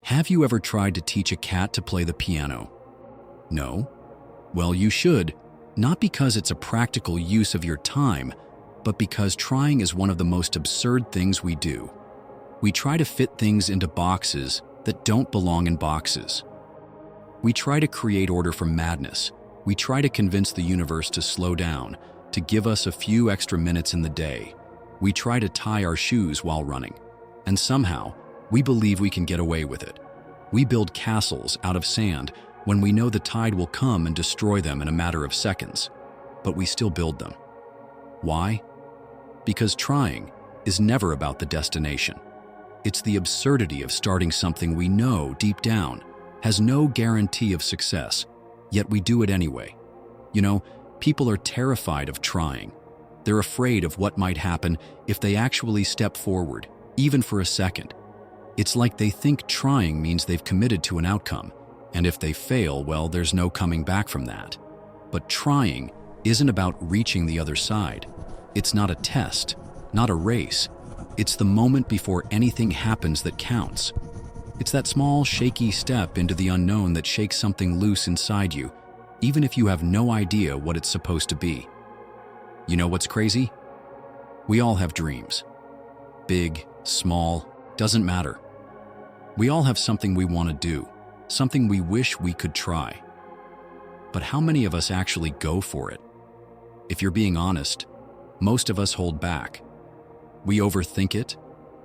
Have you ever tried to teach a cat to play the piano? No? Well, you should, not because it's a practical use of your time, but because trying is one of the most absurd things we do. We try to fit things into boxes that don't belong in boxes. We try to create order from madness. We try to convince the universe to slow down, to give us a few extra minutes in the day. We try to tie our shoes while running. And somehow, we believe we can get away with it. We build castles out of sand when we know the tide will come and destroy them in a matter of seconds. But we still build them. Why? Because trying is never about the destination. It's the absurdity of starting something we know deep down has no guarantee of success, yet we do it anyway. You know, people are terrified of trying. They're afraid of what might happen if they actually step forward, even for a second. It's like they think trying means they've committed to an outcome, and if they fail, well, there's no coming back from that. But trying isn't about reaching the other side. It's not a test, not a race. It's the moment before anything happens that counts. It's that small, shaky step into the unknown that shakes something loose inside you, even if you have no idea what it's supposed to be. You know what's crazy? We all have dreams. Big, small, doesn't matter. We all have something we want to do, something we wish we could try. But how many of us actually go for it? If you're being honest, most of us hold back. We overthink it.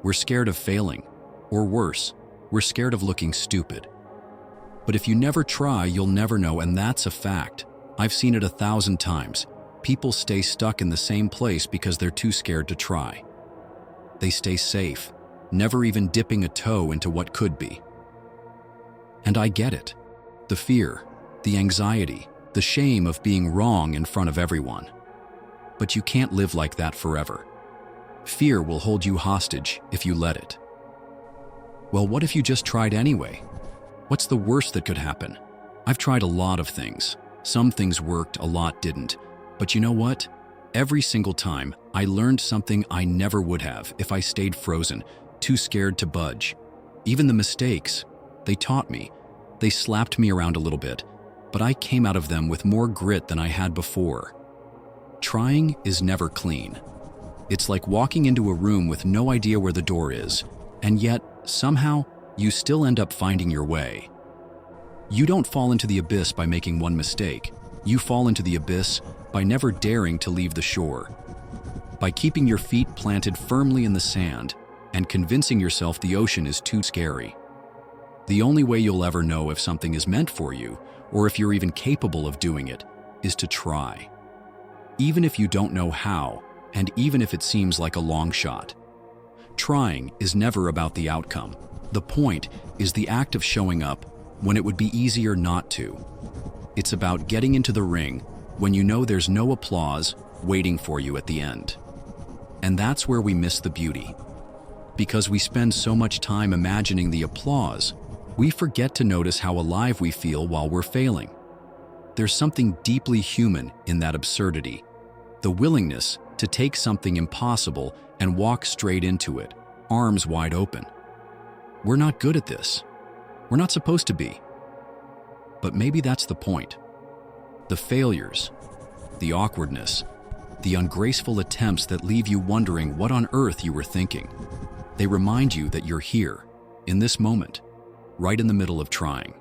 We're scared of failing. Or worse, we're scared of looking stupid. But if you never try, you'll never know, and that's a fact. I've seen it 1,000 times. People stay stuck in the same place because they're too scared to try. They stay safe, never even dipping a toe into what could be. And I get it. The fear, the anxiety, the shame of being wrong in front of everyone. But you can't live like that forever. Fear will hold you hostage if you let it. Well, what if you just tried anyway? What's the worst that could happen? I've tried a lot of things. Some things worked, a lot didn't. But you know what? Every single time, I learned something I never would have if I stayed frozen, too scared to budge. Even the mistakes, they taught me. They slapped me around a little bit, but I came out of them with more grit than I had before. Trying is never clean. It's like walking into a room with no idea where the door is, and yet, somehow, you still end up finding your way. You don't fall into the abyss by making one mistake. You fall into the abyss by never daring to leave the shore. By keeping your feet planted firmly in the sand and convincing yourself the ocean is too scary. The only way you'll ever know if something is meant for you, or if you're even capable of doing it, is to try. Even if you don't know how, and even if it seems like a long shot. Trying is never about the outcome. The point is the act of showing up when it would be easier not to. It's about getting into the ring when you know there's no applause waiting for you at the end. And that's where we miss the beauty. Because we spend so much time imagining the applause, we forget to notice how alive we feel while we're failing. There's something deeply human in that absurdity, the willingness to take something impossible and walk straight into it, arms wide open. We're not good at this. We're not supposed to be. But maybe that's the point. The failures, the awkwardness, the ungraceful attempts that leave you wondering what on earth you were thinking. They remind you that you're here, in this moment, right in the middle of trying.